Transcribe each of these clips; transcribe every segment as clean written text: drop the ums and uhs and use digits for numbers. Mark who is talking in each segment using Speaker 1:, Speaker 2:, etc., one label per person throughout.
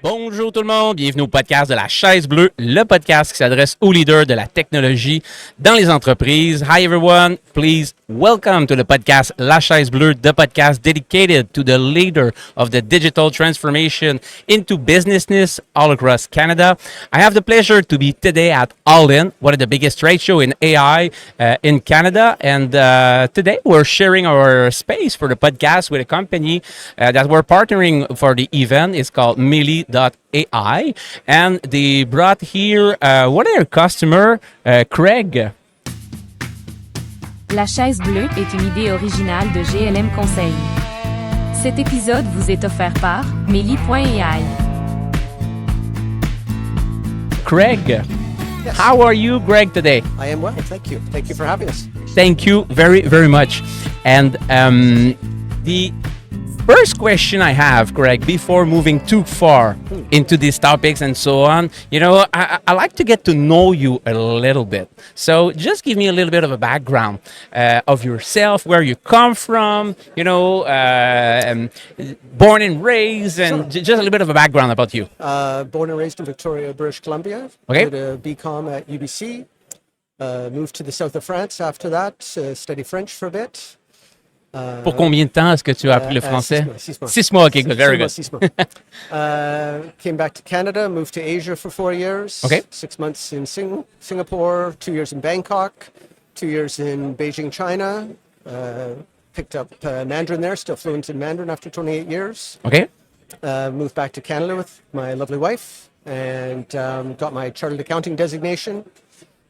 Speaker 1: Bonjour tout le monde, bienvenue au podcast de la chaise bleue, le podcast qui s'adresse aux leaders de la technologie dans les entreprises. Hi everyone, please welcome to the podcast La Chaise Bleue, the podcast dedicated to the leader of the digital transformation into businessness all across Canada. I have the pleasure to be today at All In, one of the biggest trade show in AI in Canada, and today we're sharing our space for the podcast with a company that we're partnering for the event. It's called Mely.ai, and they brought here one of their customer, Craig.
Speaker 2: La chaise bleue est une idée originale de GLM Conseil. Cet épisode vous est offert par Mely.ai.
Speaker 1: Craig,
Speaker 3: Yes.
Speaker 1: how are you, Greg, today?
Speaker 3: I am well, thank you. Thank you for having us.
Speaker 1: Thank you very, very much. And the first question I have, Greg, before moving too far into these topics and so on, I like to get to know you a little bit. So just give me a little bit of a background of yourself, where you come from, born and raised, and just a little bit of a background about you.
Speaker 3: Born and raised in Victoria, British Columbia.
Speaker 1: Okay.
Speaker 3: Did a BCom at UBC. Moved to the south of France after that. Studied French for a bit.
Speaker 1: Pour combien de temps est-ce que tu as appris le français?
Speaker 3: 6 mois.
Speaker 1: 6 mois, okay, good, very good.
Speaker 3: 6 mois. Came back to Canada, moved to Asia for 4 years.
Speaker 1: Okay.
Speaker 3: 6 months in Singapore, 2 years in Bangkok, 2 years in Beijing, China. Picked up Mandarin there, still fluent in Mandarin after 28 years.
Speaker 1: Okay.
Speaker 3: Moved back to Canada with my lovely wife and got my chartered accounting designation.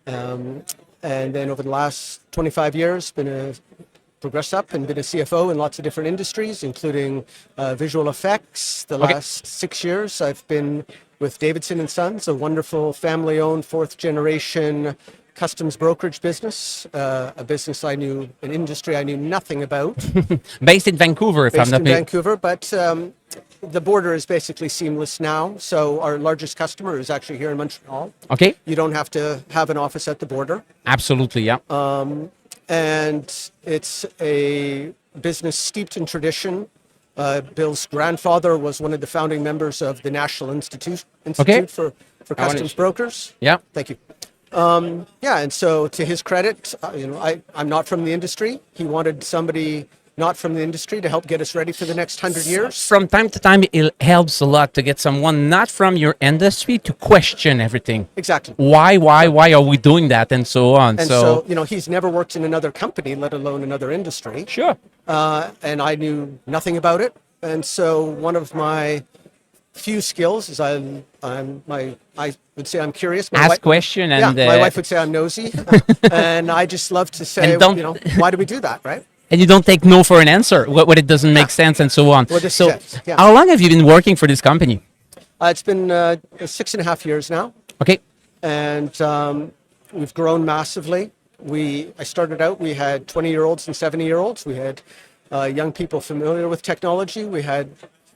Speaker 3: And then over the last 25 years, progressed up and been a CFO in lots of different industries, including visual effects. The last 6 years, I've been with Davidson Sons, a wonderful family-owned fourth-generation customs brokerage business, a business an industry I knew nothing about.
Speaker 1: Based in Vancouver, if I'm
Speaker 3: Based
Speaker 1: not
Speaker 3: in
Speaker 1: mistaken.
Speaker 3: Vancouver, but the border is basically seamless now. So our largest customer is actually here in Montreal.
Speaker 1: Okay.
Speaker 3: You don't have to have an office at the border.
Speaker 1: Absolutely, yeah.
Speaker 3: And it's a business steeped in tradition. Bill's grandfather was one of the founding members of the National Institute for Customs Brokers.
Speaker 1: Yeah.
Speaker 3: Thank you. And so to his credit, I'm not from the industry. He wanted somebody not from the industry to help get us ready for the next 100 years.
Speaker 1: From time to time, it helps a lot to get someone not from your industry to question everything.
Speaker 3: Exactly.
Speaker 1: Why are we doing that, and so on.
Speaker 3: And so, he's never worked in another company, let alone another industry.
Speaker 1: Sure.
Speaker 3: And I knew nothing about it. And so one of my few skills is I would say I'm curious.
Speaker 1: Ask question and
Speaker 3: my wife would say I'm nosy, and I just love to say, why do we do that, right?
Speaker 1: And you don't take no for an answer when it doesn't make sense and so on. So how long have you been working for this company?
Speaker 3: It's been 6.5 years now.
Speaker 1: Okay.
Speaker 3: And we've grown massively. I started out, we had 20-year-olds and 70-year-olds. We had young people familiar with technology. We had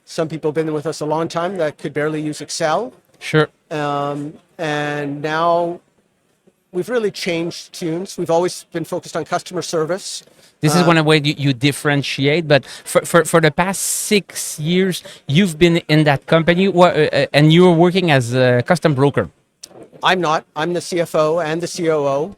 Speaker 3: some people been with us a long time that could barely use Excel.
Speaker 1: Sure.
Speaker 3: And now we've really changed tunes. We've always been focused on customer service.
Speaker 1: This is one way you differentiate, but for the past 6 years, you've been in that company, and you were working as a custom broker.
Speaker 3: I'm not. I'm the CFO and the COO.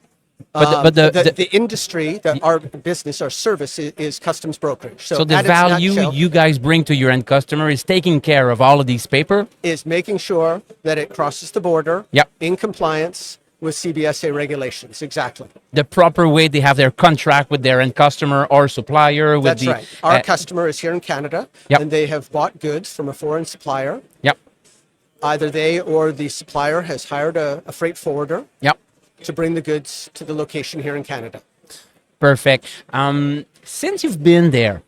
Speaker 1: But
Speaker 3: the industry, our business, our service is customs brokerage.
Speaker 1: So the value you guys bring to your end customer is taking care of all of these paper?
Speaker 3: Is making sure that it crosses the border in compliance with CBSA regulations, exactly.
Speaker 1: The proper way they have their contract with their end customer or supplier.
Speaker 3: That's right. Our customer is here in Canada, and they have bought goods from a foreign supplier.
Speaker 1: Yep.
Speaker 3: Either they or the supplier has hired a freight forwarder.
Speaker 1: Yep.
Speaker 3: To bring the goods to the location here in Canada.
Speaker 1: Perfect. Since you've been there,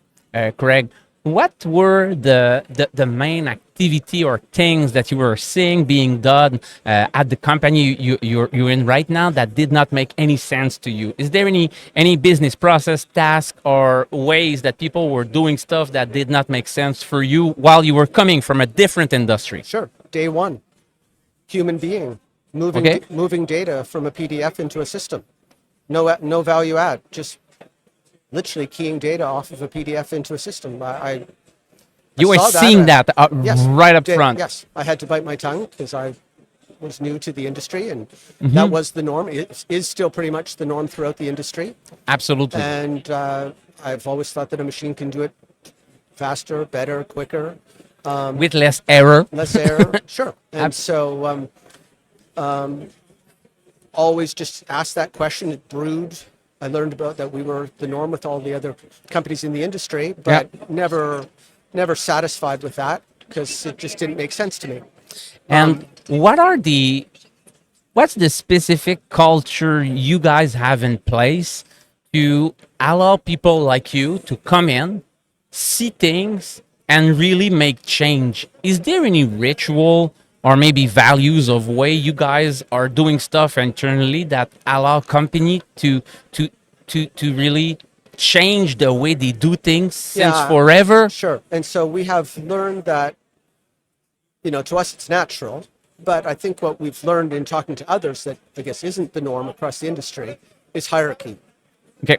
Speaker 1: Craig, what were the main activity or things that you were seeing being done at the company you're in right now that did not make any sense to you? Is there any business process, task, or ways that people were doing stuff that did not make sense for you while you were coming from a different industry?
Speaker 3: Sure. Day one, human being, moving data from a PDF into a system. No value add, just literally keying data off of a PDF into a system.
Speaker 1: You were
Speaker 3: saw that,
Speaker 1: seeing that
Speaker 3: Yes,
Speaker 1: right up front.
Speaker 3: Yes, I had to bite my tongue because I was new to the industry, and that was the norm. It is still pretty much the norm throughout the industry.
Speaker 1: Absolutely.
Speaker 3: And I've always thought that a machine can do it faster, better, quicker,
Speaker 1: With less error.
Speaker 3: less error. Sure. And so always just ask that question. It brewed. I learned about that we were the norm with all the other companies in the industry, but never satisfied with that because it just didn't make sense to me.
Speaker 1: And what's the specific culture you guys have in place to allow people like you to come in, see things, and really make change? Is there any ritual or maybe values of way you guys are doing stuff internally that allow company to really change the way they do things since forever?
Speaker 3: Sure. And so we have learned that, to us it's natural, but I think what we've learned in talking to others that I guess isn't the norm across the industry is hierarchy.
Speaker 1: Okay.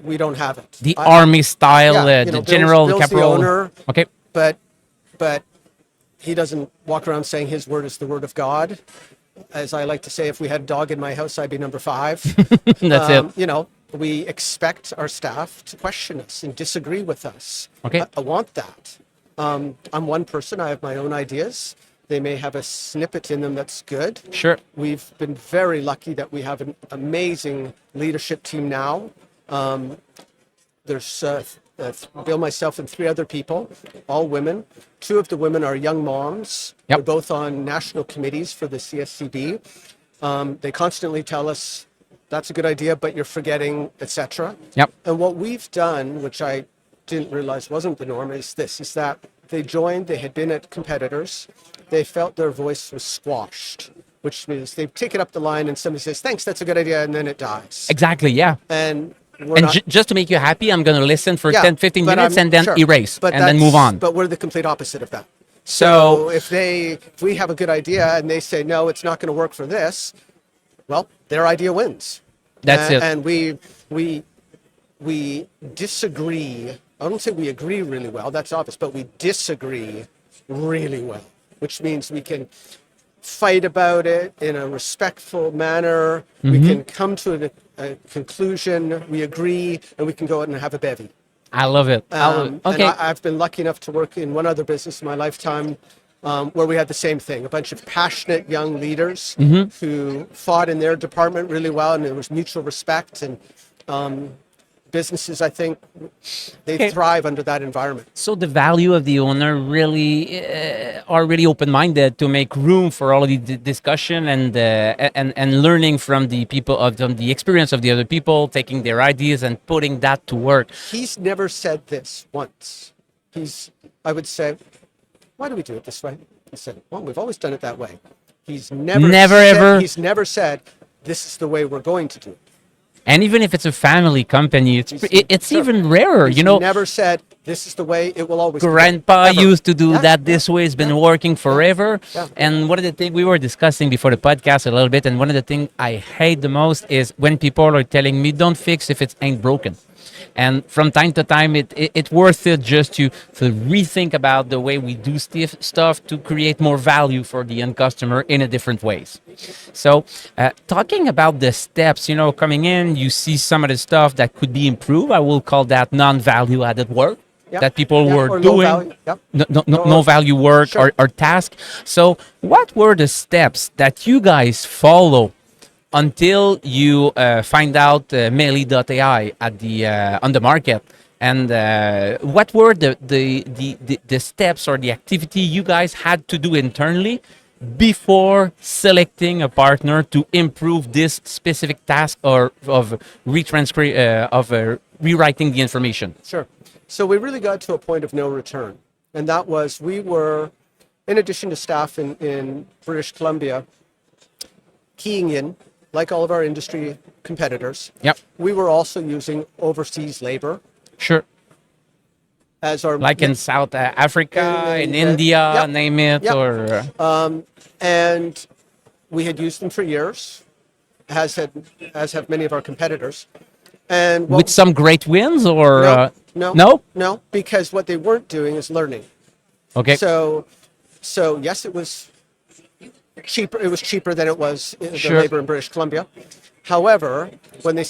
Speaker 3: We don't have it.
Speaker 1: The army style, the
Speaker 3: Bill's
Speaker 1: general
Speaker 3: the
Speaker 1: capital.
Speaker 3: owner,
Speaker 1: Okay.
Speaker 3: but he doesn't walk around saying his word is the word of God. As I like to say, if we had a dog in my house, I'd be number 5.
Speaker 1: That's it.
Speaker 3: We expect our staff to question us and disagree with us.
Speaker 1: Okay.
Speaker 3: I want that. I'm one person. I have my own ideas. They may have a snippet in them that's good.
Speaker 1: Sure.
Speaker 3: We've been very lucky that we have an amazing leadership team now. There's Bill, myself, and 3 other people, all women. 2 of the women are young moms.
Speaker 1: Yep.
Speaker 3: They're both on national committees for the CSCB. They constantly tell us, that's a good idea, but you're forgetting, etc.
Speaker 1: Yep.
Speaker 3: And what we've done, which I didn't realize wasn't the norm, is that they joined, they had been at competitors, they felt their voice was squashed, which means they take it up the line and somebody says, thanks, that's a good idea, and then it dies.
Speaker 1: Exactly, yeah.
Speaker 3: And
Speaker 1: Just to make you happy, I'm going to listen for 10, 15
Speaker 3: but
Speaker 1: minutes and then
Speaker 3: sure,
Speaker 1: erase
Speaker 3: but
Speaker 1: and then move on.
Speaker 3: But we're the complete opposite of that.
Speaker 1: So
Speaker 3: if we have a good idea and they say, no, it's not going to work for this, well, their idea wins.
Speaker 1: That's it.
Speaker 3: And we disagree. I don't say we agree really well, that's obvious, but we disagree really well, which means we can fight about it in a respectful manner. We can come to a conclusion, we agree, and we can go out and have a bevy.
Speaker 1: I love it. Okay.
Speaker 3: And I've been lucky enough to work in one other business in my lifetime where we had the same thing, a bunch of passionate young leaders who fought in their department really well, and there was mutual respect, and businesses, I think, they thrive under that environment.
Speaker 1: So the value of the owner really are really open-minded to make room for all of the discussion and learning from the people from the experience of the other people, taking their ideas and putting that to work.
Speaker 3: He's never said this once. I would say, why do we do it this way? He said, well, we've always done it that way. He's He's never said, this is the way we're going to do it.
Speaker 1: And even if it's a family company, it's even rarer,
Speaker 3: He's never said, this is the way it will always be.
Speaker 1: Grandpa used to do that this way. It's been working forever.
Speaker 3: Yeah.
Speaker 1: And one of the things we were discussing before the podcast a little bit, and one of the things I hate the most is when people are telling me, don't fix if it ain't broken. And from time to time, it's worth it just to rethink about the way we do stuff to create more value for the end customer in a different ways. So talking about the steps, coming in, you see some of the stuff that could be improved. I will call that non-value added work.
Speaker 3: Yep.
Speaker 1: That people were doing,
Speaker 3: no
Speaker 1: value work
Speaker 3: sure.
Speaker 1: or task. So what were the steps that you guys follow until you find out Mely.ai on the market? And what were the steps or the activity you guys had to do internally before selecting a partner to improve this specific task or of rewriting the information?
Speaker 3: Sure. So we really got to a point of no return. And that was, we were, in addition to staff in British Columbia, keying in, like all of our industry competitors.
Speaker 1: Yep.
Speaker 3: We were also using overseas labor.
Speaker 1: Sure.
Speaker 3: As our
Speaker 1: like in South Africa, in India,
Speaker 3: yep.
Speaker 1: name it,
Speaker 3: Yep.
Speaker 1: or
Speaker 3: and we had used them for years, as have many of our competitors. And
Speaker 1: With some great wins, or
Speaker 3: no, because what they weren't doing is learning.
Speaker 1: Okay.
Speaker 3: So yes, it was cheaper. It was cheaper than it was the
Speaker 1: Sure.
Speaker 3: labor in British Columbia. However, when they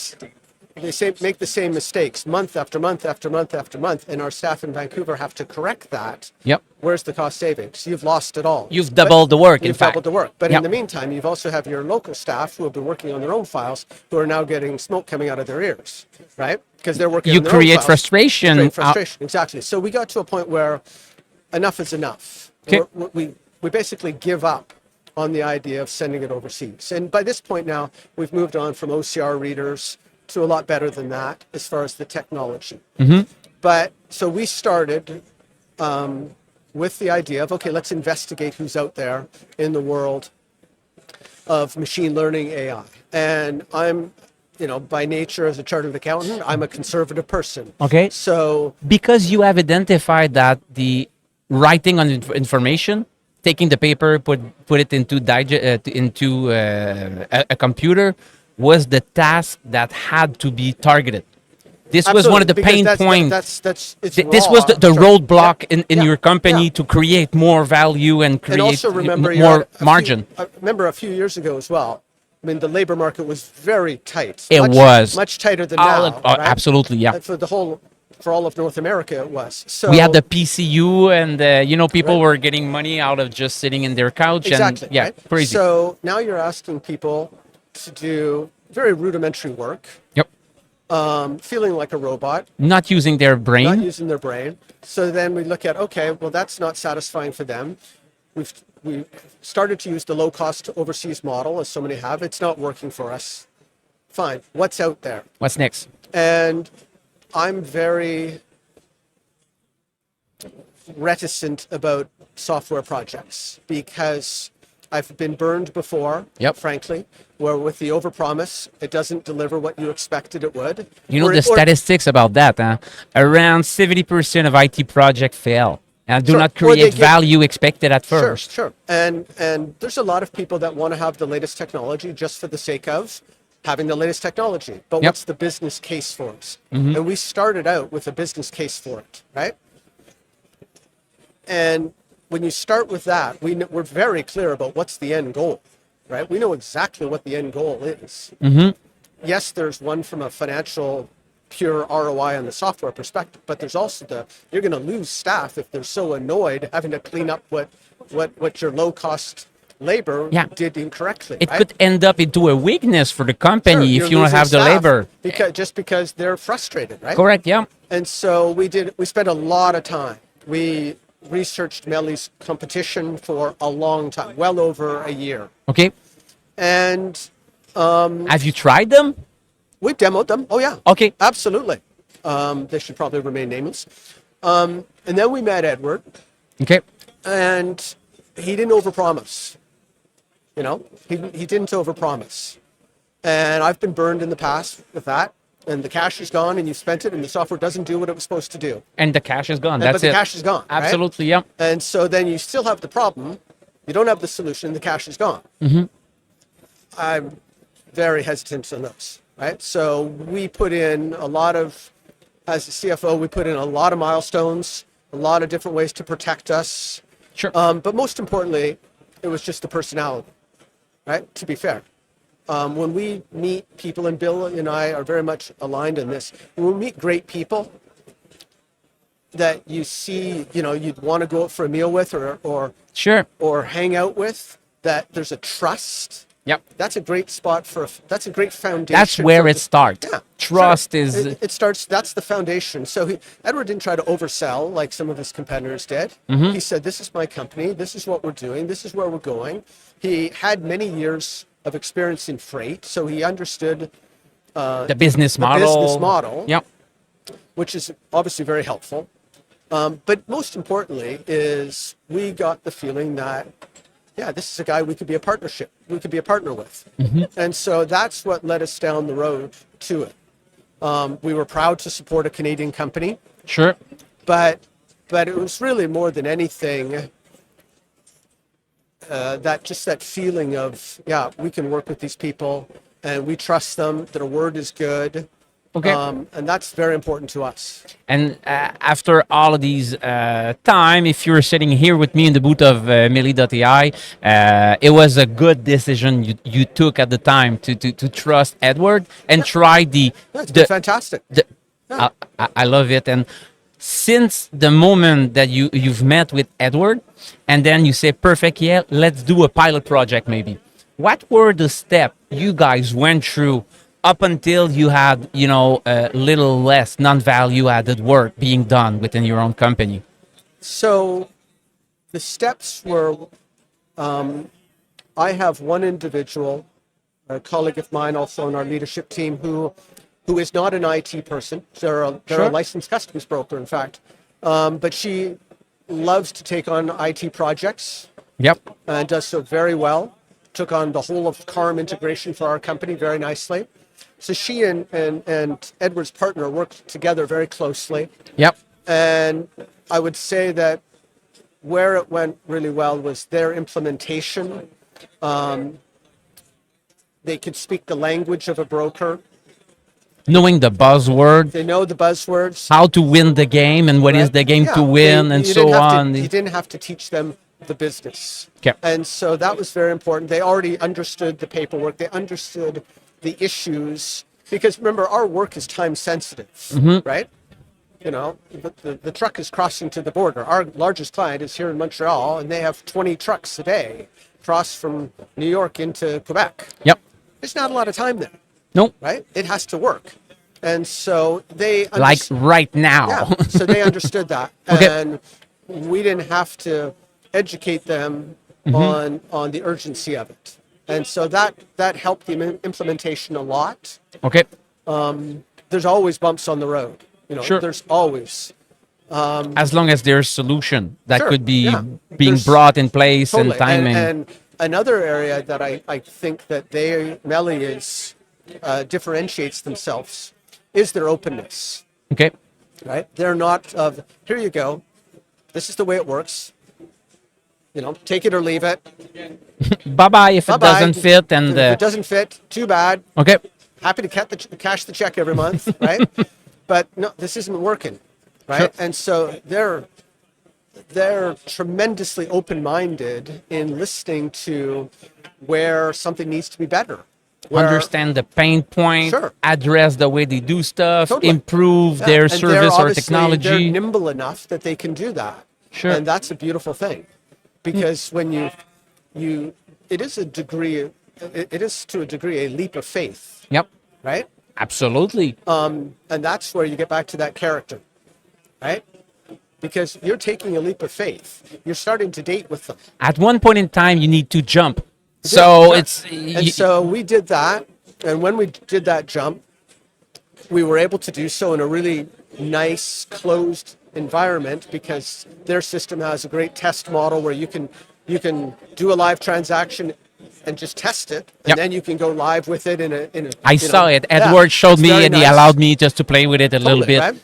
Speaker 3: make the same mistakes month after month after month after month, and our staff in Vancouver have to correct that.
Speaker 1: Yep.
Speaker 3: Where's the cost savings? You've lost it all.
Speaker 1: You've doubled the work.
Speaker 3: You've doubled the work. But
Speaker 1: Yep.
Speaker 3: in the meantime, you've also have your local staff who have been working on their own files who are now getting smoke coming out of their ears, right? Because they're working.
Speaker 1: You
Speaker 3: on their own
Speaker 1: create
Speaker 3: files.
Speaker 1: frustration.
Speaker 3: Create frustration. Exactly. So we got to a point where enough is enough.
Speaker 1: Okay.
Speaker 3: We basically give up on the idea of sending it overseas. And by this point now, we've moved on from OCR readers to a lot better than that as far as the technology. But so we started with the idea of, okay, let's investigate who's out there in the world of machine learning AI. And I'm, by nature as a chartered accountant, I'm a conservative person.
Speaker 1: Okay.
Speaker 3: So
Speaker 1: Because you have identified that the writing on information, taking the paper, put it into a computer, was the task that had to be targeted. This was one of the pain points. This was the roadblock in your company to create more value and create
Speaker 3: also remember
Speaker 1: more margin.
Speaker 3: Remember a few years ago as well. I mean, the labor market was very tight.
Speaker 1: It was
Speaker 3: much tighter than now. Right?
Speaker 1: Absolutely, yeah.
Speaker 3: For all of North America, it was. So
Speaker 1: we had the PCU, and people were getting money out of just sitting in their couch.
Speaker 3: Exactly.
Speaker 1: And, crazy.
Speaker 3: So now you're asking people to do very rudimentary work.
Speaker 1: Yep.
Speaker 3: Feeling like a robot.
Speaker 1: Not using their brain.
Speaker 3: Not using their brain. So then we look at, okay, well, that's not satisfying for them. We started to use the low-cost overseas model, as so many have. It's not working for us. Fine. What's out there?
Speaker 1: What's next?
Speaker 3: And I'm very reticent about software projects because I've been burned before, frankly, where with the overpromise, it doesn't deliver what you expected it would.
Speaker 1: Statistics about that, around 70% of IT projects fail and do not create value expected at first.
Speaker 3: Sure. And there's a lot of people that want to have the latest technology just for the sake of having the latest technology. But what's the business case for it? And we started out with a business case for it, right? And when you start with that, we're very clear about what's the end goal, right? We know exactly what the end goal is. Yes, there's one from a financial pure ROI on the software perspective, but there's also you're going to lose staff if they're so annoyed having to clean up what your low cost labor did incorrectly.
Speaker 1: It could end up into a weakness for the company if you don't have the labor.
Speaker 3: Because they're frustrated, right?
Speaker 1: Correct, yeah.
Speaker 3: And so we spent a lot of time. We researched Mely's competition for a long time, well over a year.
Speaker 1: Okay.
Speaker 3: And
Speaker 1: have you tried them?
Speaker 3: We demoed them. Oh yeah.
Speaker 1: Okay.
Speaker 3: Absolutely. They should probably remain nameless. And then we met Edward.
Speaker 1: Okay.
Speaker 3: And he didn't overpromise. He didn't overpromise. And I've been burned in the past with that. And the cash is gone, and you spent it, and the software doesn't do what it was supposed to do.
Speaker 1: And the cash is gone.
Speaker 3: But the cash is gone.
Speaker 1: Absolutely,
Speaker 3: right?
Speaker 1: yeah.
Speaker 3: And so then you still have the problem. You don't have the solution. The cash is gone. I'm very hesitant on those, right? So we put in as a CFO, we put in a lot of milestones, a lot of different ways to protect us.
Speaker 1: Sure.
Speaker 3: But most importantly, it was just the personality, right? To be fair. When we meet people, and Bill and I are very much aligned in this, when we meet great people that you see, you'd want to go out for a meal with or hang out with, that there's a trust.
Speaker 1: Yep.
Speaker 3: That's a great spot that's a great foundation.
Speaker 1: That's where it starts.
Speaker 3: Yeah,
Speaker 1: Trust is...
Speaker 3: It starts, that's the foundation. So Edward didn't try to oversell like some of his competitors did. He said, this is my company, this is what we're doing, this is where we're going. He had many years of experience in freight, so he understood
Speaker 1: the business model. Yep.
Speaker 3: Which is obviously very helpful. But most importantly is we got the feeling that, this is a guy we could be a partner with. And so that's what led us down the road to it. We were proud to support a Canadian company.
Speaker 1: Sure.
Speaker 3: But it was really more than anything that feeling of, we can work with these people and we trust them, their word is good,
Speaker 1: Okay.
Speaker 3: And that's very important to us.
Speaker 1: And after all of these time, if you're sitting here with me in the booth of Mely.ai, it was a good decision you took at the time to trust Edward and try
Speaker 3: That's been fantastic.
Speaker 1: I love it. And since the moment that you've met with Edward, and then you say, perfect, yeah, let's do a pilot project maybe. What were the steps you guys went through up until you had, a little less non-value added work being done within your own company?
Speaker 3: So the steps were, I have one individual, a colleague of mine also on our leadership team, who is not an IT person. They're a licensed customs broker, in fact. But she loves to take on IT projects.
Speaker 1: Yep.
Speaker 3: And does so very well. Took on the whole of CARM integration for our company very nicely. So she and Edward's partner worked together very closely.
Speaker 1: Yep.
Speaker 3: And I would say that where it went really well was their implementation. They could speak the language of a broker.
Speaker 1: Knowing the buzzword.
Speaker 3: They know the buzzwords.
Speaker 1: How to win the game and what is the game to win and so on.
Speaker 3: You didn't have to teach them the business.
Speaker 1: Okay.
Speaker 3: And so that was very important. They already understood the paperwork. They understood the issues, because remember, our work is time sensitive, right? The truck is crossing to the border. Our largest client is here in Montreal, and they have 20 trucks a day cross from New York into Quebec.
Speaker 1: Yep.
Speaker 3: There's not a lot of time there.
Speaker 1: Nope.
Speaker 3: Right? It has to work. And so they...
Speaker 1: Like right now.
Speaker 3: Yeah, so they understood that.
Speaker 1: Okay.
Speaker 3: And we didn't have to educate them on the urgency of it. And so that helped the implementation a lot.
Speaker 1: Okay.
Speaker 3: There's always bumps on the road.
Speaker 1: Sure.
Speaker 3: There's always.
Speaker 1: As long as there's solution that could be being
Speaker 3: There's,
Speaker 1: brought in place
Speaker 3: totally.
Speaker 1: and timing.
Speaker 3: And another area that I think that Mely is differentiates themselves is their openness.
Speaker 1: Okay.
Speaker 3: Right? They're not of, here you go, this is the way it works. Take it or leave it.
Speaker 1: Bye-bye if it doesn't fit. And
Speaker 3: if it doesn't fit, too bad.
Speaker 1: Okay.
Speaker 3: Happy to cash the check every month, right? But no, this isn't working, right?
Speaker 1: Sure.
Speaker 3: And so they're tremendously open-minded in listening to where something needs to be better.
Speaker 1: Understand the pain point, address the way they do stuff, improve their
Speaker 3: and
Speaker 1: service or technology.
Speaker 3: They're nimble enough that they can do that.
Speaker 1: Sure.
Speaker 3: And that's a beautiful thing. Because when it is to a degree a leap of faith.
Speaker 1: Yep.
Speaker 3: Right?
Speaker 1: Absolutely.
Speaker 3: And that's where you get back to that character, right? Because you're taking a leap of faith. You're starting to date with them.
Speaker 1: At one point in time, you need to jump. So
Speaker 3: so we did that. And when we did that jump, we were able to do so in a really nice, closed environment, because their system has a great test model where you can do a live transaction and just test it, and then you can go live with it in a
Speaker 1: I saw it. Edward showed me, and he allowed me just to play with it a little bit.
Speaker 3: Right?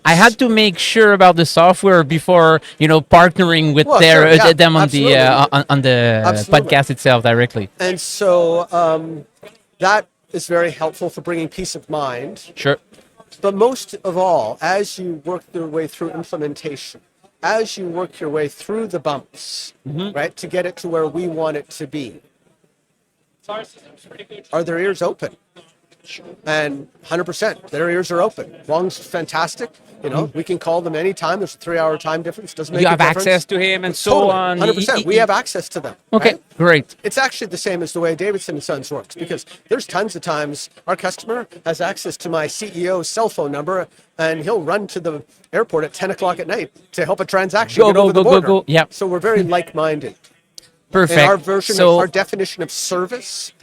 Speaker 1: I had to make sure about the software before, partnering with them on the podcast itself directly.
Speaker 3: And so that is very helpful for bringing peace of mind.
Speaker 1: Sure.
Speaker 3: But most of all, as you work your way through implementation, as you work your way through the bumps, right, to get it to where we want it to be, are their ears open? And 100%, their ears are open. Wong's fantastic. We can call them anytime. There's a 3-hour time difference. Doesn't make
Speaker 1: you
Speaker 3: a
Speaker 1: have
Speaker 3: difference.
Speaker 1: Access to him and so on.
Speaker 3: 100%. We have access to them.
Speaker 1: Okay,
Speaker 3: right?
Speaker 1: great.
Speaker 3: It's actually the same as the way Davidson Sons works, because there's tons of times our customer has access to my CEO's cell phone number, and he'll run to the airport at 10 o'clock at night to help a transaction get over the border.
Speaker 1: Go. Yep.
Speaker 3: So we're very like-minded.
Speaker 1: Perfect.
Speaker 3: And our definition of service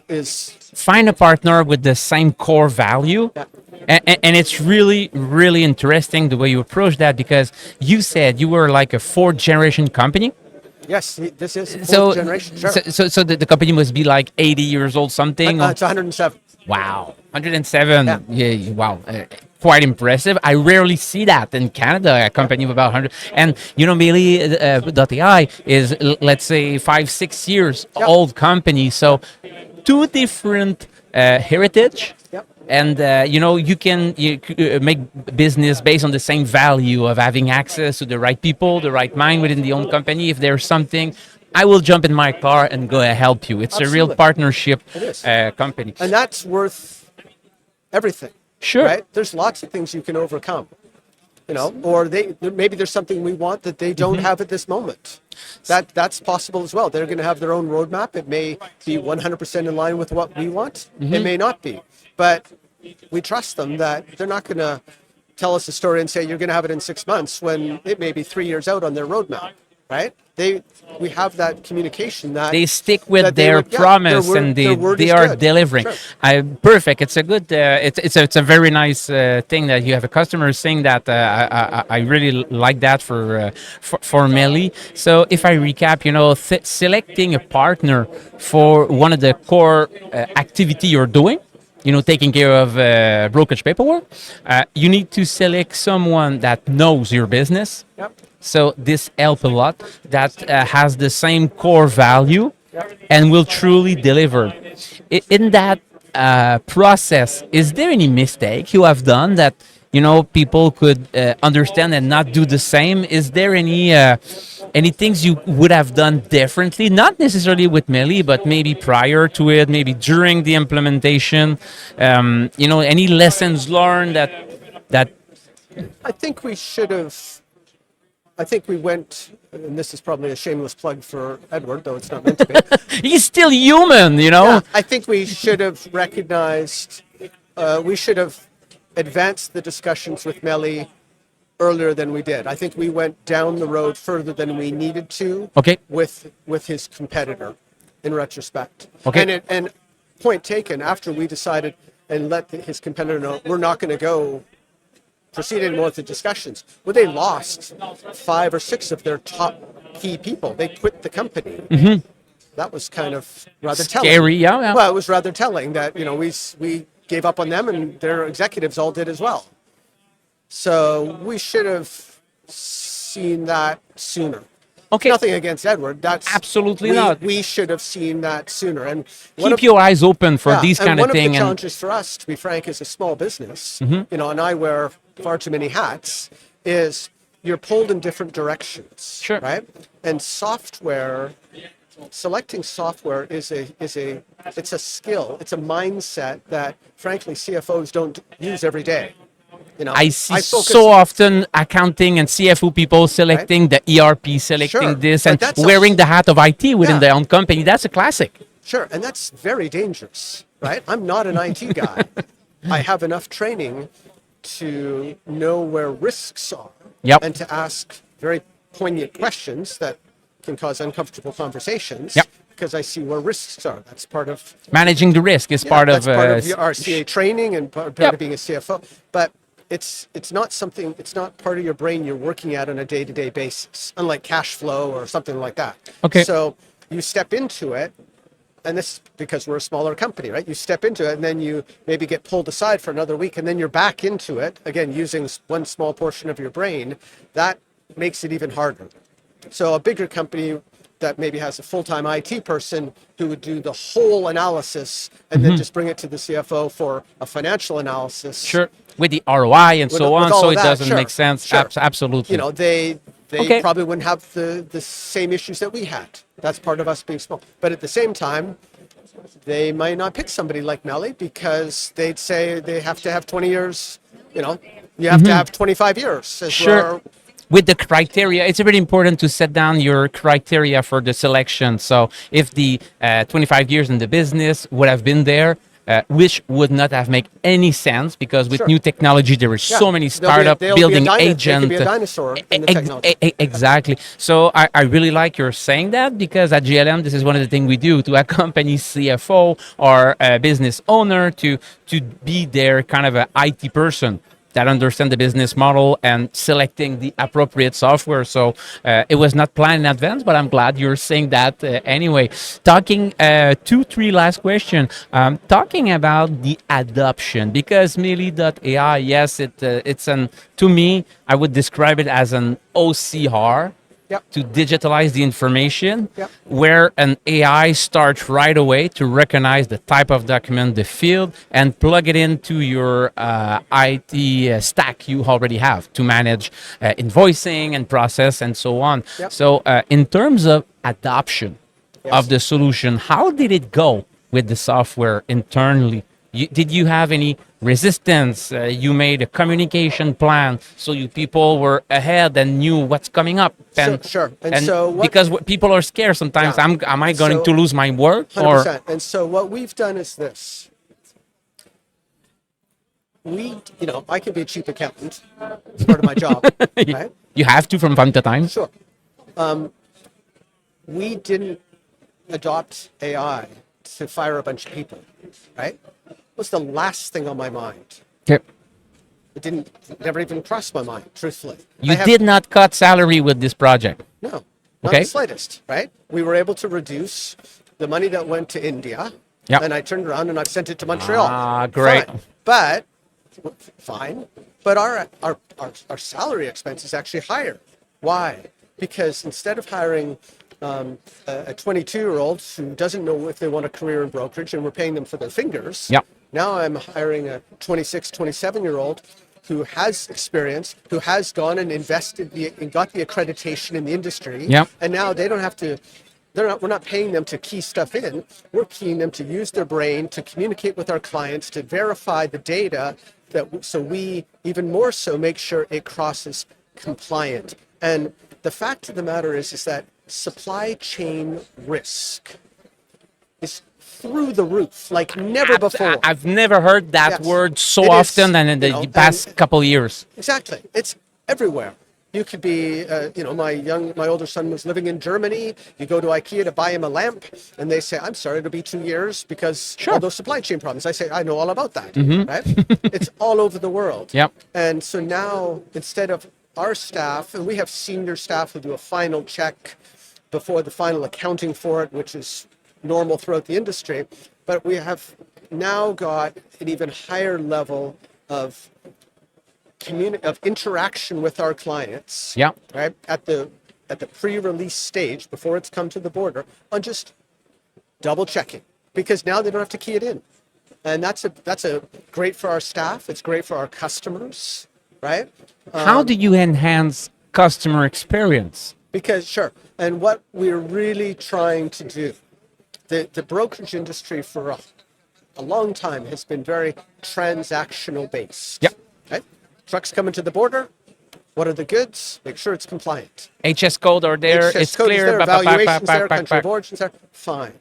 Speaker 3: is
Speaker 1: find a partner with the same core value.
Speaker 3: Yeah.
Speaker 1: And it's really, really interesting the way you approach that, because you said you were like a 4th generation company.
Speaker 3: Yes, this is 4th generation. Sure.
Speaker 1: So the company must be like 80 years old, something?
Speaker 3: It's 107.
Speaker 1: Wow, 107. Yeah, wow. Quite impressive. I rarely see that in Canada, a company of about 100. And, Mely.ai is, let's say, 5-6 years old company. So 2 different heritage, And you can make business based on the same value of having access to the right people, the right mind within the own company. If there's something, I will jump in my car and go help you. It's a real
Speaker 3: Absolutely.
Speaker 1: partnership
Speaker 3: It is.
Speaker 1: company.
Speaker 3: And that's worth everything.
Speaker 1: Sure.
Speaker 3: Right? There's lots of things you can overcome. Or maybe there's something we want that they don't have at this moment. That's possible as well. They're going to have their own roadmap. It may be 100% in line with what we want. It may not be. But we trust them that they're not going to tell us a story and say you're going to have it in 6 months when it may be 3 years out on their roadmap. Right? We have that communication that
Speaker 1: they stick with
Speaker 3: that they
Speaker 1: their
Speaker 3: would- yeah,
Speaker 1: promise
Speaker 3: their word-
Speaker 1: and
Speaker 3: their word
Speaker 1: they
Speaker 3: is
Speaker 1: are
Speaker 3: good.
Speaker 1: delivering.
Speaker 3: Sure.
Speaker 1: Perfect. It's a good. It's a very nice thing that you have a customer saying that. I really like that for Mely. So if I recap, selecting a partner for one of the core activity you're doing. Taking care of brokerage paperwork. You need to select someone that knows your business.
Speaker 3: Yep.
Speaker 1: So this helps a lot. That has the same core value and will truly deliver. In that process, is there any mistake you have done that people could understand and not do the same? Is there any things you would have done differently? Not necessarily with Mely, but maybe prior to it, maybe during the implementation. Any lessons learned that
Speaker 3: I think we should have. I think we went, and this is probably a shameless plug for Edward, though it's not meant to be.
Speaker 1: he's still human,
Speaker 3: Yeah, I think we should have recognized, we should have advanced the discussions with Mely earlier than we did. I think we went down the road further than we needed to
Speaker 1: Okay.
Speaker 3: with his competitor in retrospect.
Speaker 1: Okay.
Speaker 3: And point taken, after we decided and let his competitor know we're not going to go proceed anymore with the discussions. Well, they lost 5 or 6 of their top key people. They quit the company. That was kind of rather telling.
Speaker 1: scary, yeah.
Speaker 3: Well, it was rather telling that we gave up on them and their executives all did as well. So we should have seen that sooner.
Speaker 1: Okay.
Speaker 3: Nothing against Edward. That's
Speaker 1: Absolutely not.
Speaker 3: We should have seen that sooner. And
Speaker 1: Keep your eyes open for these kind of
Speaker 3: One
Speaker 1: thing.
Speaker 3: of the challenges for us, to be frank, as a small business, and I wear far too many hats, is you're pulled in different directions.
Speaker 1: Sure.
Speaker 3: Right? And selecting software is a skill. It's a mindset that, frankly, CFOs don't use every day.
Speaker 1: I see so often accounting and CFO people selecting the ERP, selecting
Speaker 3: Sure,
Speaker 1: this,
Speaker 3: but
Speaker 1: and
Speaker 3: that's
Speaker 1: wearing the hat of IT within their own company. That's a classic.
Speaker 3: Sure, and that's very dangerous, right? I'm not an IT guy. I have enough training to know where risks are
Speaker 1: Yep.
Speaker 3: and to ask very poignant questions that can cause uncomfortable conversations
Speaker 1: Yep.
Speaker 3: because I see where risks are. That's part of
Speaker 1: Managing the risk is part of
Speaker 3: your RCA training and part
Speaker 1: Yep.
Speaker 3: of being a CFO. But it's not something. It's not part of your brain you're working at on a day-to-day basis, unlike cash flow or something like that.
Speaker 1: Okay.
Speaker 3: So you step into it. And this because we're a smaller company, right? You step into it and then you maybe get pulled aside for another week and then you're back into it, again, using one small portion of your brain. That makes it even harder. So a bigger company that maybe has a full-time IT person who would do the whole analysis and then just bring it to the CFO for a financial analysis.
Speaker 1: Sure, with the ROI and so on,
Speaker 3: all
Speaker 1: so
Speaker 3: of
Speaker 1: it
Speaker 3: that,
Speaker 1: doesn't
Speaker 3: sure,
Speaker 1: make sense.
Speaker 3: sure.
Speaker 1: Absolutely.
Speaker 3: They
Speaker 1: Okay.
Speaker 3: probably wouldn't have the same issues that we had. That's part of us being small. But at the same time, they might not pick somebody like Mely because they'd say they have to have 20 years, you have to have 25 years. As
Speaker 1: Sure.
Speaker 3: well.
Speaker 1: With the criteria, it's really important to set down your criteria for the selection. So if the 25 years in the business would have been there, which would not have made any sense because with
Speaker 3: Sure.
Speaker 1: new technology, there are so many startup building agents.
Speaker 3: They could be a dinosaur in the technology.
Speaker 1: Exactly. So I really like you're saying that because at GLM, this is one of the things we do to accompany CFO or a business owner to be their kind of an IT person that understand the business model and selecting the appropriate software. So it was not planned in advance, but I'm glad you're saying that anyway. Talking 2-3 last question. Talking about the adoption because Mely.ai, yes, it's to me, I would describe it as an OCR.
Speaker 3: Yep.
Speaker 1: to digitalize the information,
Speaker 3: Yep.
Speaker 1: where an AI starts right away to recognize the type of document, the field, and plug it into your IT stack you already have to manage invoicing and process and so on.
Speaker 3: Yep.
Speaker 1: So in terms of adoption
Speaker 3: Yes.
Speaker 1: of the solution, how did it go with the software internally? Did you have any resistance? You made a communication plan so you people were ahead and knew what's coming up.
Speaker 3: Sure. And so what-
Speaker 1: because people are scared sometimes.
Speaker 3: Yeah.
Speaker 1: Am I going
Speaker 3: So-
Speaker 1: to lose my work?
Speaker 3: 100%. And so what we've done is this. I can be a cheap accountant. It's part of my job, right?
Speaker 1: You have to from time to time.
Speaker 3: Sure. We didn't adopt AI to fire a bunch of people, right? It was the last thing on my mind.
Speaker 1: Okay.
Speaker 3: It never even crossed my mind, truthfully.
Speaker 1: You did not cut salary with this project.
Speaker 3: No, not
Speaker 1: Okay.
Speaker 3: the slightest, right? We were able to reduce the money that went to India,
Speaker 1: Yep.
Speaker 3: and I turned around and I've sent it to Montreal.
Speaker 1: Ah, great.
Speaker 3: Fine. But our salary expense is actually higher. Why? Because instead of hiring a 22-year-old who doesn't know if they want a career in brokerage and we're paying them for their fingers,
Speaker 1: Yep.
Speaker 3: now I'm hiring a 26, 27-year-old who has experience, who has gone and invested and got the accreditation in the industry.
Speaker 1: Yep.
Speaker 3: And now they don't have to, we're not paying them to key stuff in. We're paying them to use their brain, to communicate with our clients, to verify the data, so we even more so make sure it crosses compliant. And the fact of the matter is that supply chain risk is through the roof, like never before.
Speaker 1: I've never heard that
Speaker 3: Yes.
Speaker 1: word so
Speaker 3: It is,
Speaker 1: often than in the past couple years.
Speaker 3: Exactly. It's everywhere. You could be, my older son was living in Germany. You go to IKEA to buy him a lamp, and they say, "I'm sorry, it'll be 2 years because
Speaker 1: Sure.
Speaker 3: all those supply chain problems." I say, "I know all about that."
Speaker 1: Mm-hmm.
Speaker 3: Right? It's all over the world.
Speaker 1: Yep.
Speaker 3: And so now, instead of our staff, and we have senior staff who do a final check before the final accounting for it, which is normal throughout the industry, but we have now got an even higher level of interaction with our clients,
Speaker 1: Yeah.
Speaker 3: right, at the pre-release stage before it's come to the border, on just double checking, because now they don't have to key it in, and that's a great for our staff. It's great for our customers, right?
Speaker 1: How do you enhance customer experience?
Speaker 3: Because sure, and what we're really trying to do, the brokerage industry for a long time has been very transactional based.
Speaker 1: Yep.
Speaker 3: Right? Trucks coming to the border. What are the goods? Make sure it's compliant.
Speaker 1: HS code are there.
Speaker 3: HS
Speaker 1: It's
Speaker 3: code
Speaker 1: clear.
Speaker 3: is there,
Speaker 1: ba- ba- ba-
Speaker 3: valuations
Speaker 1: ba-
Speaker 3: there,
Speaker 1: ba-
Speaker 3: country
Speaker 1: ba-
Speaker 3: of origins there. Fine.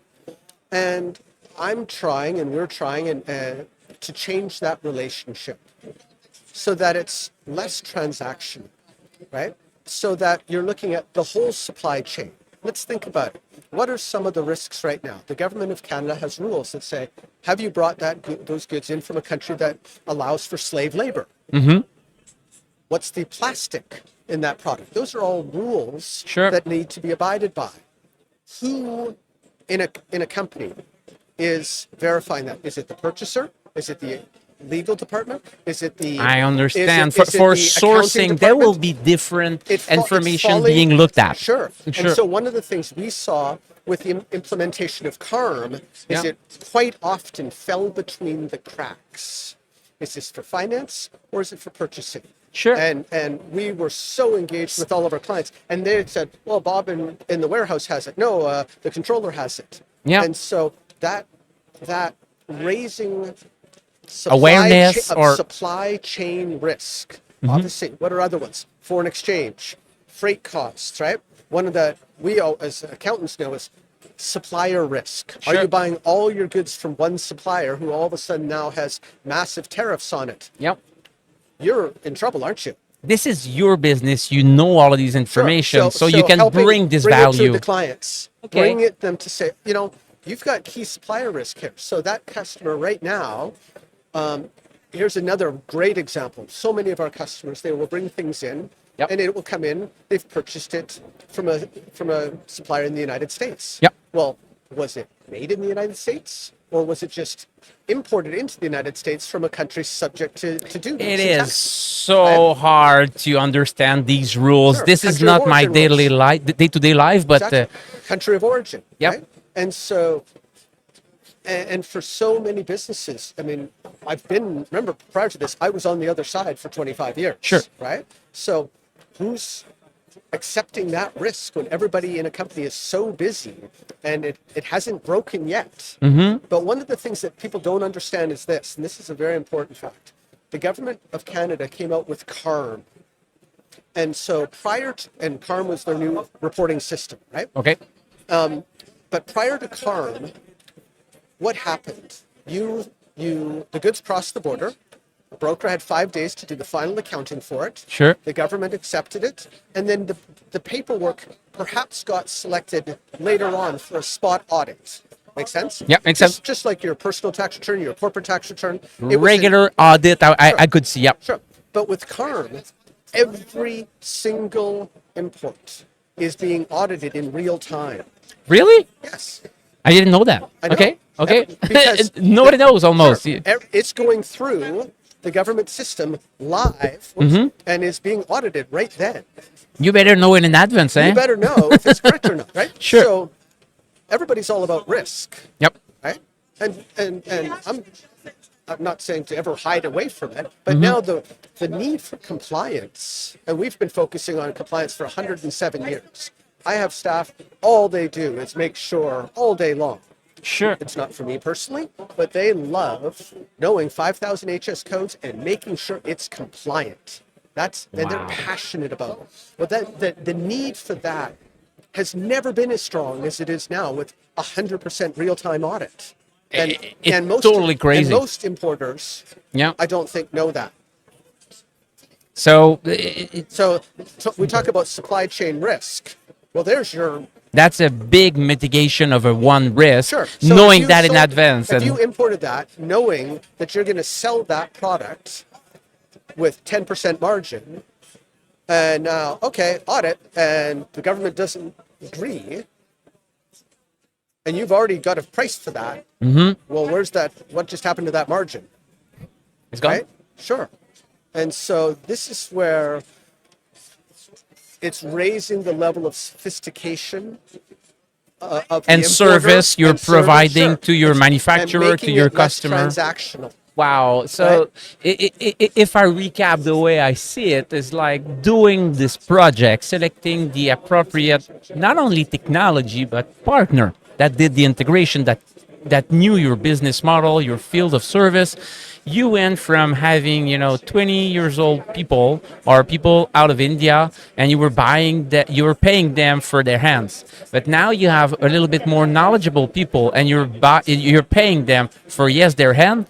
Speaker 3: And I'm trying, and we're trying, to change that relationship so that it's less transactional, right? So that you're looking at the whole supply chain. Let's think about it. What are some of the risks right now? The government of Canada has rules that say, have you brought those goods in from a country that allows for slave labor?
Speaker 1: Mm-hmm.
Speaker 3: What's the plastic in that product? Those are all rules
Speaker 1: Sure.
Speaker 3: that need to be abided by. Who in a company is verifying that? Is it the purchaser? Is it the legal department? Is it the...
Speaker 1: I understand.
Speaker 3: is it
Speaker 1: For
Speaker 3: the
Speaker 1: sourcing,
Speaker 3: accounting
Speaker 1: there will
Speaker 3: department?
Speaker 1: be different
Speaker 3: It's
Speaker 1: information
Speaker 3: falling-
Speaker 1: being looked at.
Speaker 3: Sure.
Speaker 1: Sure.
Speaker 3: And so one of the things we saw with the implementation of CARM is
Speaker 1: Yeah.
Speaker 3: it quite often fell between the cracks. Is this for finance or is it for purchasing?
Speaker 1: Sure.
Speaker 3: And we were so engaged with all of our clients, and they had said, "Well, Bob in the warehouse has it. No, the controller has it."
Speaker 1: Yeah.
Speaker 3: And so that raising
Speaker 1: Awareness or-
Speaker 3: supply chain risk. Obviously, what are other ones? Foreign exchange, freight costs, right? One of the we all, as accountants know is supplier risk.
Speaker 1: Sure.
Speaker 3: Are you buying all your goods from one supplier who all of a sudden now has massive tariffs on it?
Speaker 1: Yep.
Speaker 3: You're in trouble, aren't you?
Speaker 1: This is your business. You know all of these information, so you can bring this
Speaker 3: it
Speaker 1: value.
Speaker 3: to the clients.
Speaker 1: Okay.
Speaker 3: Bring them to say, you've got key supplier risk here. So that customer right now, here's another great example. So many of our customers, they will bring things in,
Speaker 1: Yep.
Speaker 3: and it will come in. They've purchased it from a supplier in the United States.
Speaker 1: Yep.
Speaker 3: Well, was it made in the United States? or was it just imported into the United States from a country subject to duties?
Speaker 1: It
Speaker 3: and
Speaker 1: is
Speaker 3: taxes?
Speaker 1: so hard to understand these rules.
Speaker 3: Sure,
Speaker 1: This is
Speaker 3: country of
Speaker 1: not my
Speaker 3: origin rules.
Speaker 1: daily life, day-to-day life, but
Speaker 3: Exactly. Country of origin.
Speaker 1: Yep.
Speaker 3: Right? And so, and for so many businesses, I mean, remember prior to this, I was on the other side for 25 years.
Speaker 1: Sure.
Speaker 3: Right? So who's accepting that risk when everybody in a company is so busy and it hasn't broken yet?
Speaker 1: Mm-hmm.
Speaker 3: But one of the things that people don't understand is this, and this is a very important fact. The government of Canada came out with CARM. And so and CARM was their new reporting system, right?
Speaker 1: Okay.
Speaker 3: But prior to CARM, what happened? The goods crossed the border. The broker had 5 days to do the final accounting for it.
Speaker 1: Sure.
Speaker 3: The government accepted it. And then the paperwork perhaps got selected later on for a spot audit. Make sense?
Speaker 1: Yeah, makes sense.
Speaker 3: Just like your personal tax return, your corporate tax return. It was
Speaker 1: Regular audit, I could see, yep.
Speaker 3: Sure. But with CARM, every single import is being audited in real time.
Speaker 1: Really?
Speaker 3: Yes.
Speaker 1: I didn't know that.
Speaker 3: I know.
Speaker 1: Okay.
Speaker 3: Because
Speaker 1: Nobody knows almost.
Speaker 3: Sure. It's going through the government system live and is being audited right then.
Speaker 1: You better know it in advance, eh?
Speaker 3: You better know if it's correct or not, right?
Speaker 1: Sure.
Speaker 3: So everybody's all about risk,
Speaker 1: Yep.
Speaker 3: right? And I'm not saying to ever hide away from it, but now the need for compliance, and we've been focusing on compliance for 107 years. I have staff, all they do is make sure all day long.
Speaker 1: Sure.
Speaker 3: It's not for me personally, but they love knowing 5,000 HS codes and making sure it's compliant. And they're passionate about it. But the need for that has never been as strong as it is now with 100% real-time audit.
Speaker 1: It's totally crazy.
Speaker 3: And most importers, I don't think, know that.
Speaker 1: So
Speaker 3: we talk about supply chain risk. Well,
Speaker 1: that's a big mitigation of one risk,
Speaker 3: sure. So
Speaker 1: knowing that in advance.
Speaker 3: If you imported that, knowing that you're going to sell that product with 10% margin, and now, audit, and the government doesn't agree, and you've already got a price for that, well, what just happened to that margin?
Speaker 1: It's gone?
Speaker 3: Right? Sure. And so this is where it's raising the level of sophistication of the
Speaker 1: and service you're providing to your manufacturer, to your customer.
Speaker 3: Transactional.
Speaker 1: Wow. So if I recap the way I see it, is like doing this project, selecting the appropriate, not only technology, but partner that did the integration, that knew your business model, your field of service. You went from having, 20 years old people or people out of India, and you were paying them for their hands. But now you have a little bit more knowledgeable people, and you're paying them for, yes, their hand,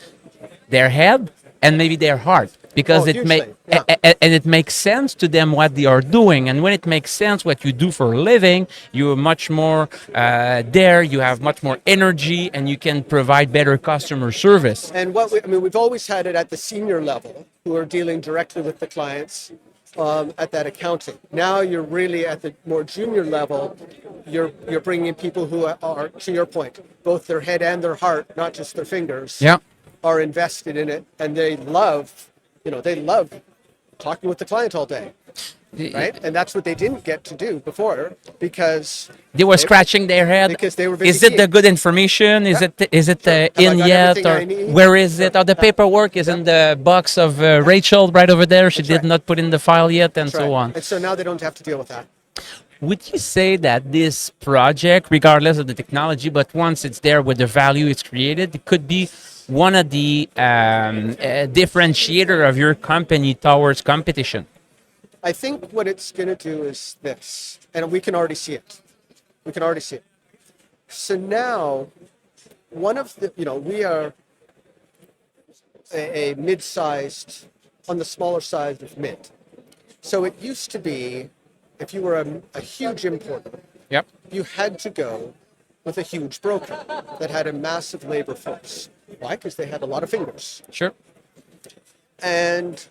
Speaker 1: their head, and maybe their heart, because it makes sense to them what they are doing. And when it makes sense what you do for a living, you're much more you have much more energy, and you can provide better customer service.
Speaker 3: And we've always had it at the senior level, who are dealing directly with the clients at that accounting. Now you're really at the more junior level. You're bringing in people who are, to your point, both their head and their heart, not just their fingers.
Speaker 1: Yeah.
Speaker 3: Are invested in it, and they love talking with the client all day, right? And that's what they didn't get to do before because
Speaker 1: they were scratching their head.
Speaker 3: Because they were busy.
Speaker 1: Is it the good information? Is it in yet? Or where is it? Or the paperwork is in the box of Rachel right over there. She did not put in the file yet, and so on.
Speaker 3: And so now they don't have to deal with that.
Speaker 1: Would you say that this project, regardless of the technology, but once it's there with the value it's created, it could be one of the differentiator of your company towards competition?
Speaker 3: I think what it's going to do is this, and we can already see it. So now, one of the, we are a mid-sized, on the smaller side of mid. So it used to be, if you were a huge importer, you had to go with a huge broker that had a massive labor force. Why? Because they had a lot of fingers.
Speaker 1: Sure.
Speaker 3: And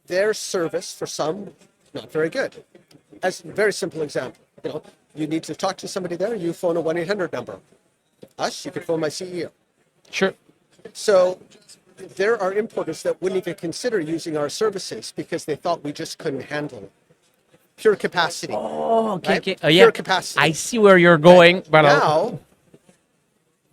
Speaker 3: their service, for some, not very good. As a very simple example, you need to talk to somebody there, you phone a 1-800 number. us, you could phone my CEO.
Speaker 1: Sure.
Speaker 3: So there are importers that wouldn't even consider using our services because they thought we just couldn't handle it. Pure capacity.
Speaker 1: Oh, okay,
Speaker 3: right?
Speaker 1: okay.
Speaker 3: Pure capacity.
Speaker 1: I see where you're going, but
Speaker 3: now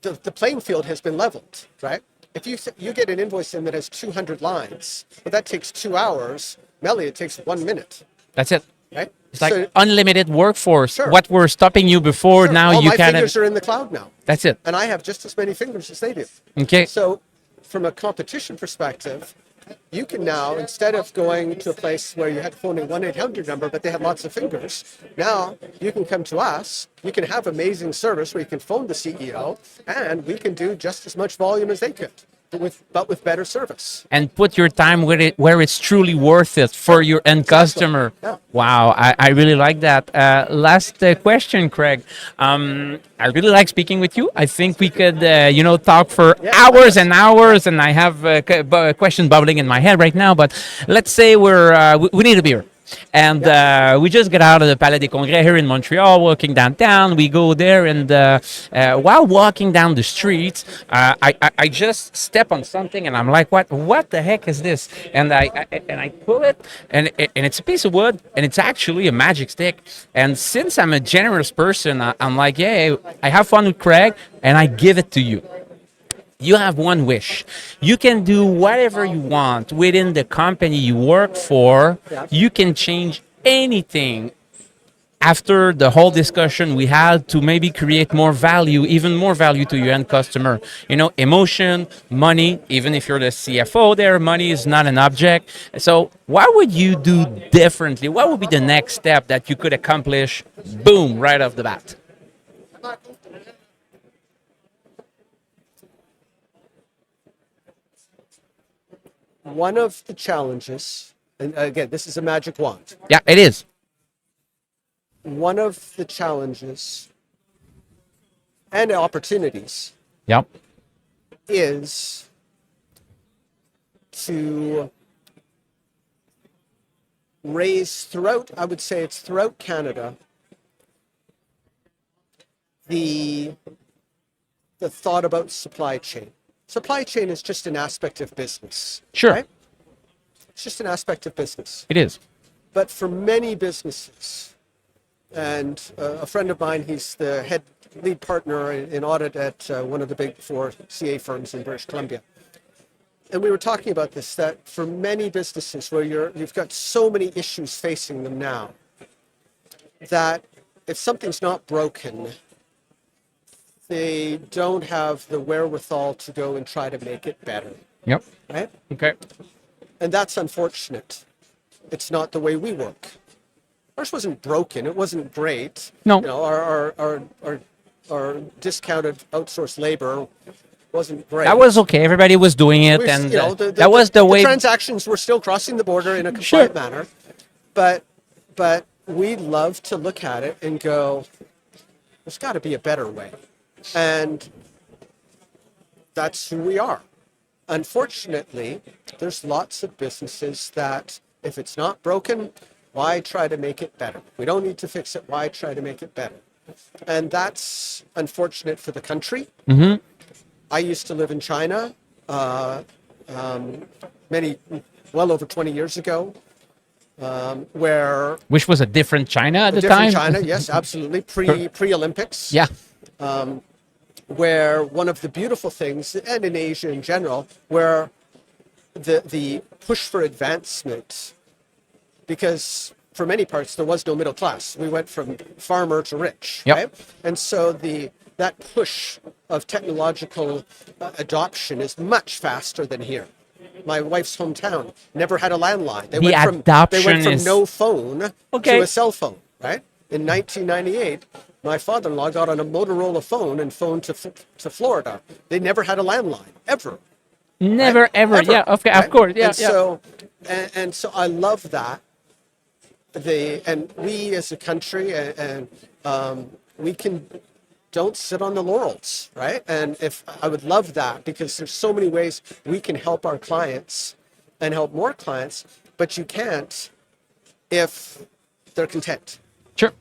Speaker 3: the playing field has been leveled, right? If you get an invoice in that has 200 lines, but that takes 2 hours, Mely, it takes 1 minute,
Speaker 1: that's it.
Speaker 3: right?
Speaker 1: It's like unlimited workforce.
Speaker 3: Sure.
Speaker 1: What were stopping you before, now
Speaker 3: all
Speaker 1: you
Speaker 3: my
Speaker 1: kind
Speaker 3: fingers
Speaker 1: of.
Speaker 3: are in the cloud now,
Speaker 1: That's it.
Speaker 3: and I have just as many fingers as they do.
Speaker 1: Okay.
Speaker 3: So from a competition perspective, you can now, instead of going to a place where you had to phone a 1-800 number, but they had lots of fingers, now you can come to us, you can have amazing service where you can phone the CEO, and we can do just as much volume as they could, but with better service.
Speaker 1: And put your time where it's truly worth it for your end customer.
Speaker 3: Yeah.
Speaker 1: Wow, I really like that. Last question, Craig. I really like speaking with you. I think we could, talk for hours and hours, and I have a question bubbling in my head right now. But let's say we need a beer. And we just got out of the Palais des Congrès here in Montreal, walking downtown. We go there, and while walking down the street, I just step on something, and I'm like, "What the heck is this?" And I pull it, and it's a piece of wood, and it's actually a magic stick. And since I'm a generous person, I'm like, "Yeah, I have fun with Craig, and I give it to you." You have one wish. You can do whatever you want within the company you work for. You can change anything after the whole discussion we had to maybe create more value, even more value to your end customer. Emotion, money, even if you're the CFO there, money is not an object. So what would you do differently? What would be the next step that you could accomplish, boom, right off the bat?
Speaker 3: One of the challenges, and again, this is a magic wand.
Speaker 1: Yeah, it is.
Speaker 3: One of the challenges and opportunities
Speaker 1: Yep.
Speaker 3: is to raise throughout, I would say it's throughout Canada, the thought about supply chain. Supply chain is just an aspect of business.
Speaker 1: Sure.
Speaker 3: Right? It's just an aspect of business.
Speaker 1: It is.
Speaker 3: But for many businesses, and a friend of mine, he's the lead partner in audit at one of the big four CA firms in British Columbia. And we were talking about this, that for many businesses where you've got so many issues facing them now, that if something's not broken, they don't have the wherewithal to go and try to make it better.
Speaker 1: Yep.
Speaker 3: Right?
Speaker 1: Okay.
Speaker 3: And that's unfortunate. It's not the way we work. Ours wasn't broken. It wasn't great.
Speaker 1: No.
Speaker 3: Our discounted outsourced labor wasn't great.
Speaker 1: That was okay. Everybody was doing it, and that was the way.
Speaker 3: The transactions were still crossing the border in a compliant manner, but we love to look at it and go, there's got to be a better way. And that's who we are. Unfortunately, there's lots of businesses that if it's not broken, why try to make it better? We don't need to fix it. Why try to make it better? And that's unfortunate for the country.
Speaker 1: Mm-hmm.
Speaker 3: I used to live in China well over 20 years ago,
Speaker 1: which was a different China at the time.
Speaker 3: Different China, yes, absolutely. Pre-Olympics.
Speaker 1: Yeah.
Speaker 3: Where one of the beautiful things, and in Asia in general, where the push for advancement, because for many parts there was no middle class. We went from farmer to rich,
Speaker 1: yep.
Speaker 3: Right? And so that push of technological adoption is much faster than here. My wife's hometown never had a landline. They went from no phone to a cell phone, right? In 1998, my father-in-law got on a Motorola phone and phoned to Florida. They never had a landline, ever.
Speaker 1: Never, right? Ever. Yeah, of course. Yeah,
Speaker 3: and so I love that. And we as a country, we don't sit on the laurels, right? And I would love that, because there's so many ways we can help our clients and help more clients, but you can't if they're content.
Speaker 1: Sure.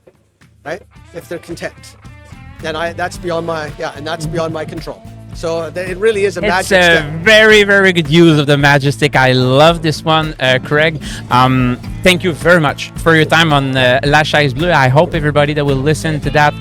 Speaker 3: Right? If they're content. And that's beyond my control. So it really is a magic
Speaker 1: It's a
Speaker 3: stick.
Speaker 1: very, very good use of the magic stick. I love this one, Craig. Thank you very much for your time on La Chaise Bleue. I hope everybody that will listen to that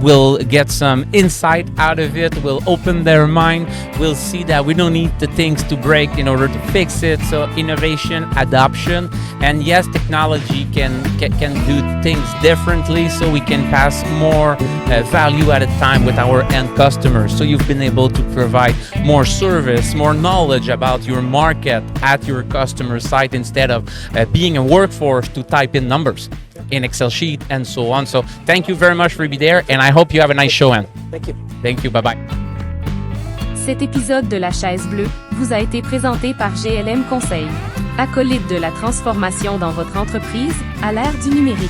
Speaker 1: will get some insight out of it, will open their mind, will see that we don't need the things to break in order to fix it. So innovation, adoption, and yes, technology can do things differently so we can pass more value at a time with our end customers. So you've been able to provide more service, more knowledge about your market at your customer site instead of being a workforce to type in numbers in Excel sheet and so on. So thank you very much for being there, and I hope you have a nice show, Anne.
Speaker 3: Thank you.
Speaker 1: Thank you. Bye-bye.
Speaker 2: Cet épisode de La Chaise Bleue vous a été présenté par GLM Conseil. Acolyte de la transformation dans votre entreprise à l'ère du numérique.